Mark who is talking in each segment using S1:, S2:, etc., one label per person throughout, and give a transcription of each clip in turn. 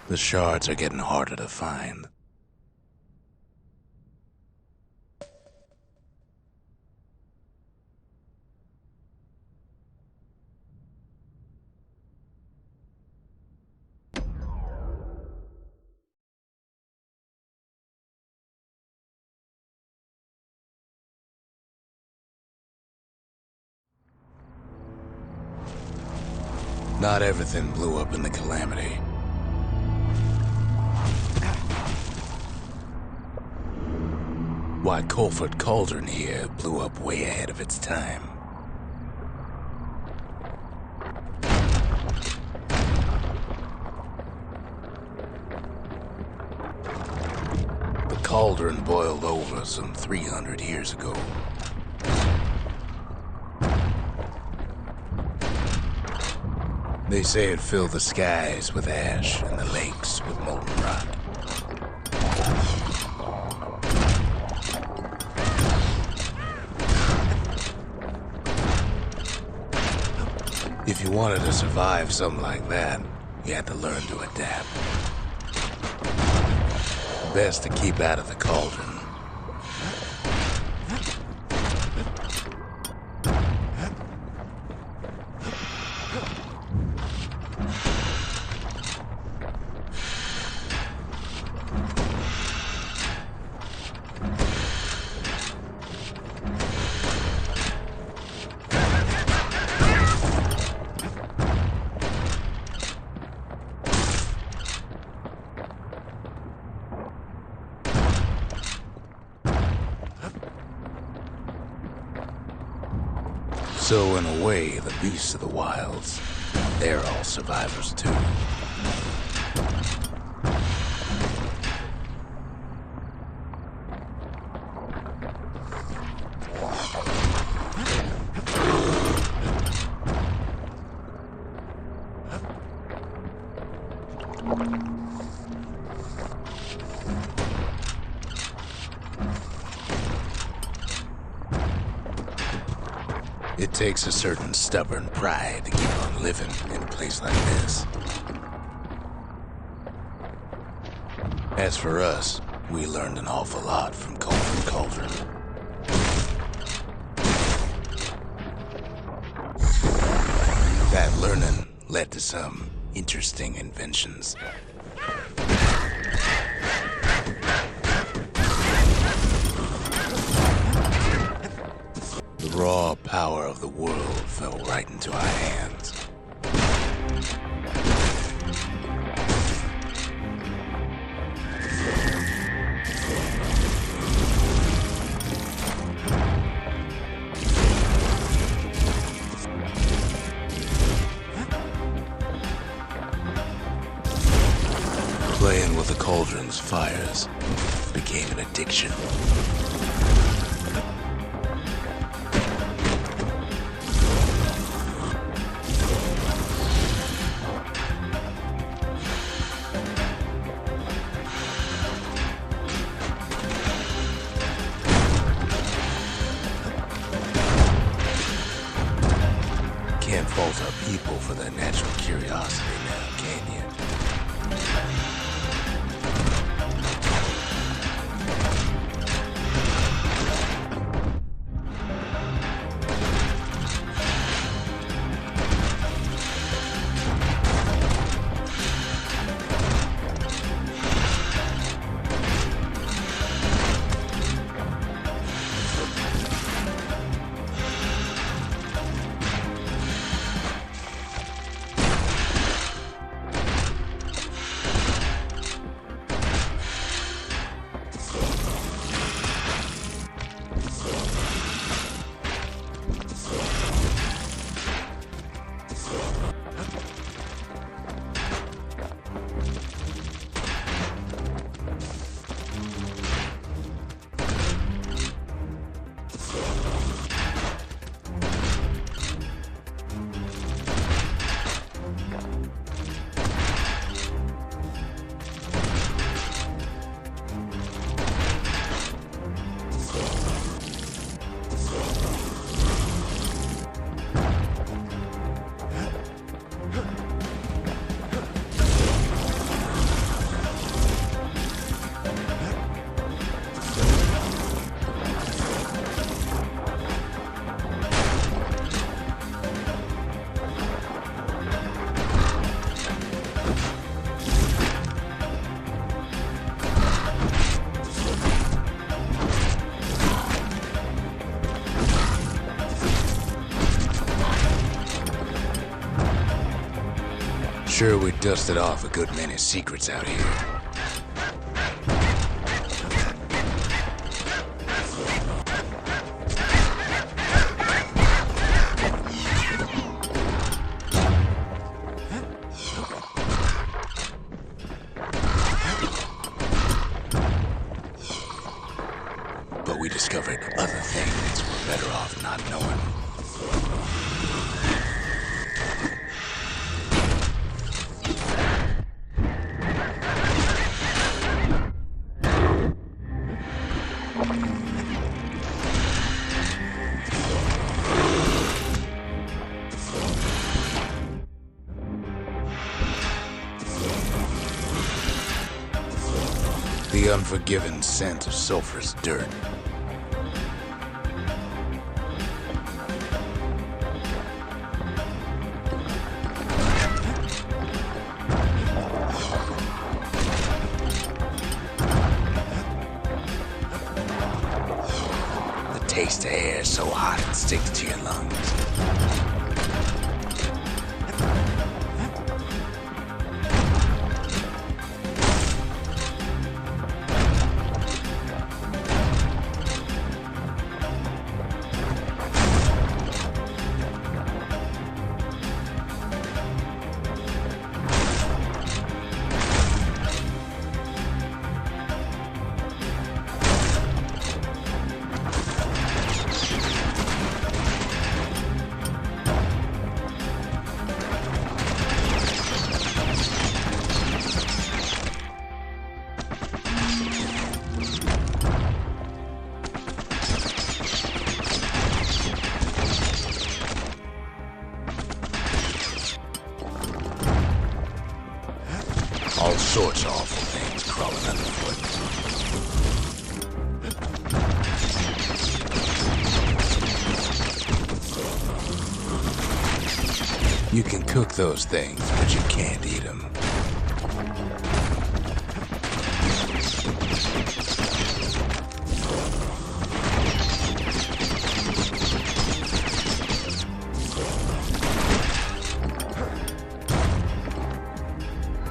S1: The shards are getting harder to find. Not everything blew up in the Calamity. Why, Colford Cauldron here blew up way ahead of its time. The cauldron boiled over some 300 years ago. They say it filled the skies with ash and the lakes with molten rock. If you wanted to survive something like that, you had to learn to adapt. Best to keep out of the cauldron. So in a way, the beasts of the wilds, they're all survivors too. It takes a certain stubborn pride to keep on living in a place like this. As for us, we learned an awful lot from Colford Cauldron. That learning led to some interesting inventions. The raw power of the world fell right into our hands. Playing with the cauldron's fires became an addiction. Can't fault our people for their natural curiosity now, can you? sure we dusted off a good many secrets out here. But we discovered other things we're better off not knowing. The unforgiving scent of sulfurous dirt. The taste of air so hot it sticks to your lungs. All sorts of awful things crawling underfoot. You can cook those things, but you can't eat them.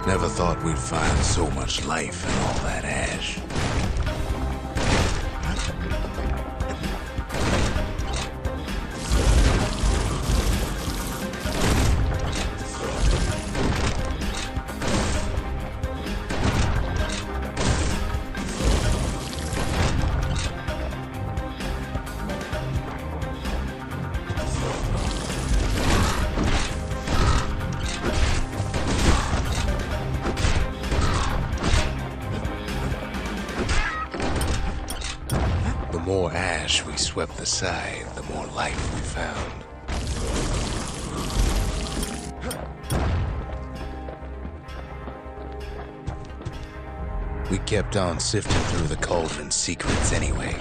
S1: Never thought we'd find so much life in all that ash. The more ash we swept aside, the more life we found. We kept on sifting through the cauldron's secrets anyway.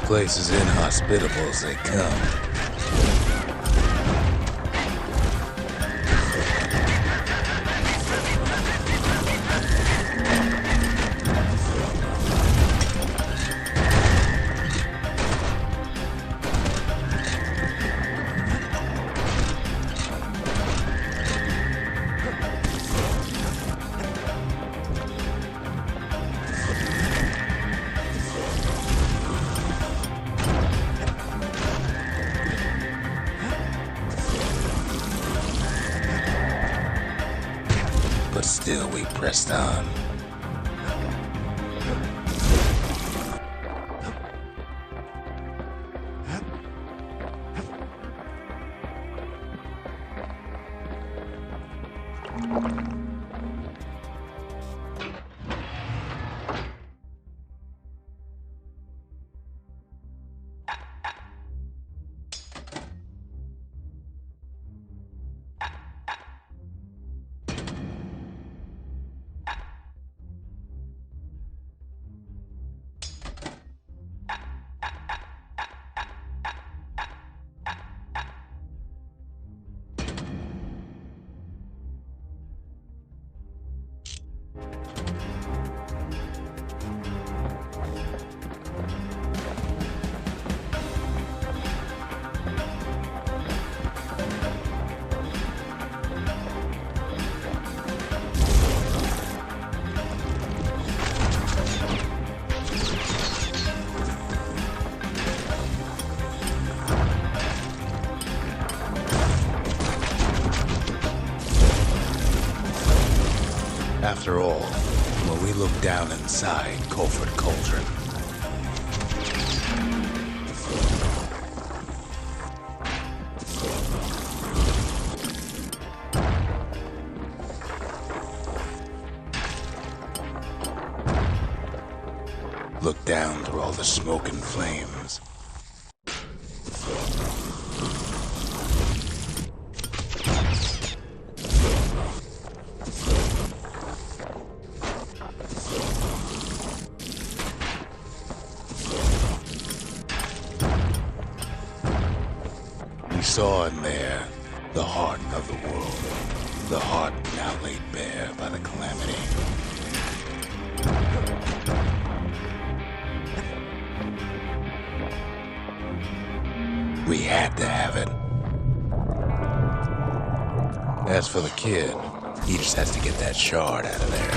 S1: Place as inhospitable as they come. But still we pressed on. After all, when we look down inside Colford Cauldron, look down through all the smoke and flames. We saw in there the heart of the world, the heart now laid bare by the calamity. We had to have it. As for the kid, he just has to get that shard out of there.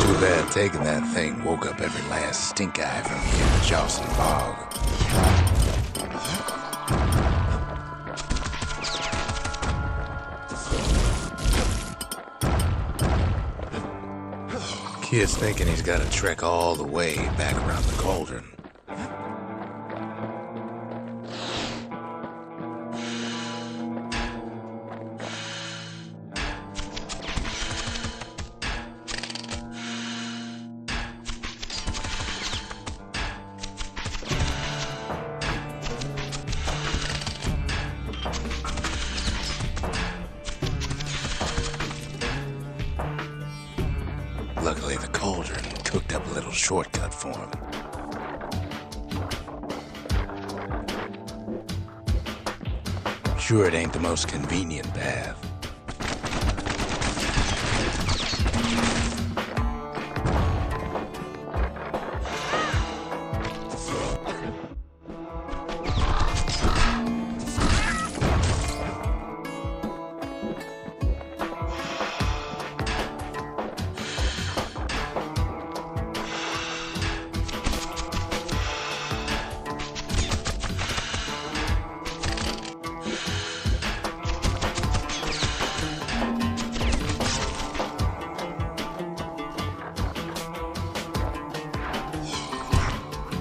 S1: Too bad taking that thing woke up every last stink eye from here to Charleston Bog. Kid's thinking he's got to trek all the way back around the cauldron. Luckily, the cauldron cooked up a little shortcut for him. Sure, it ain't the most convenient path.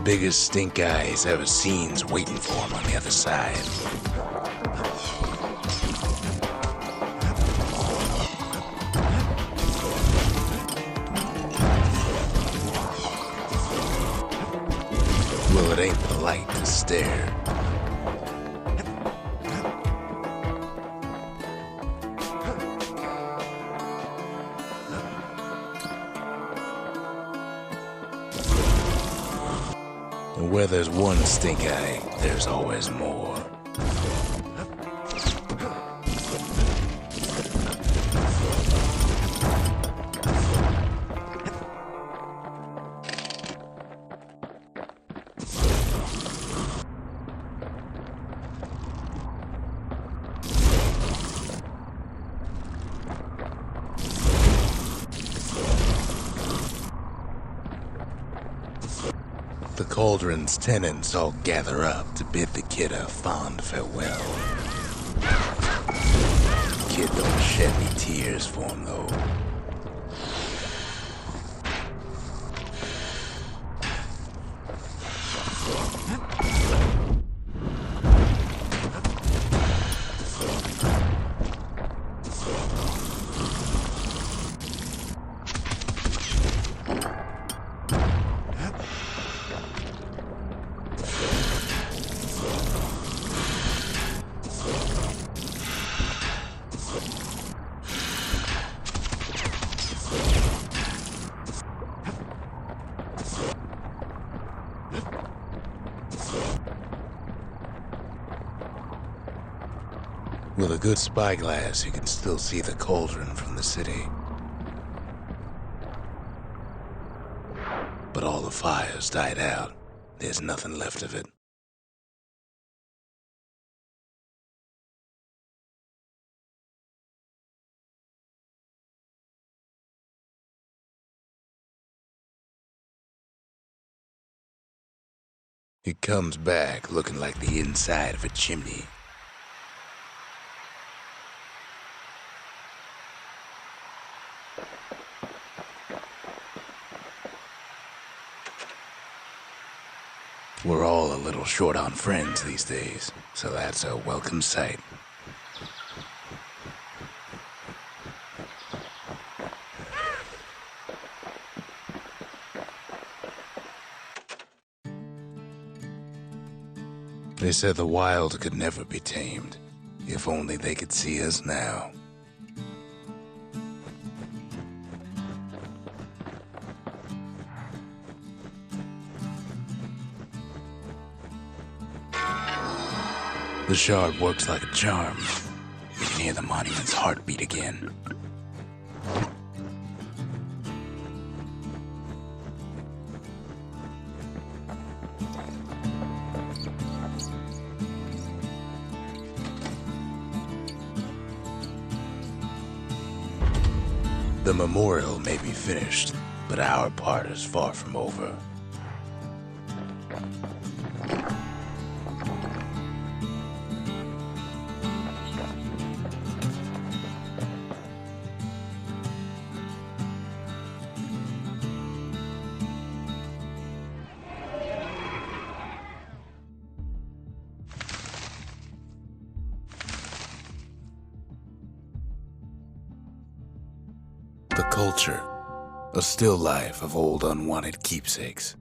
S1: Biggest stink eye he's ever seen's waiting for him on the other side. Well, it ain't polite to stare. And where there's one stink eye, there's always more. The cauldron's tenants all gather up to bid the kid a fond farewell. The kid don't shed any tears for him, though. With a good spyglass, you can still see the cauldron from the city. But all the fires died out. There's nothing left of it. It comes back looking like the inside of a chimney. We're all a little short on friends these days, so that's a welcome sight. They said the wild could never be tamed. If only they could see us now. The shard works like a charm. We can hear the monument's heartbeat again. The memorial may be finished, but our part is far from over. The culture, a still life of old unwanted keepsakes.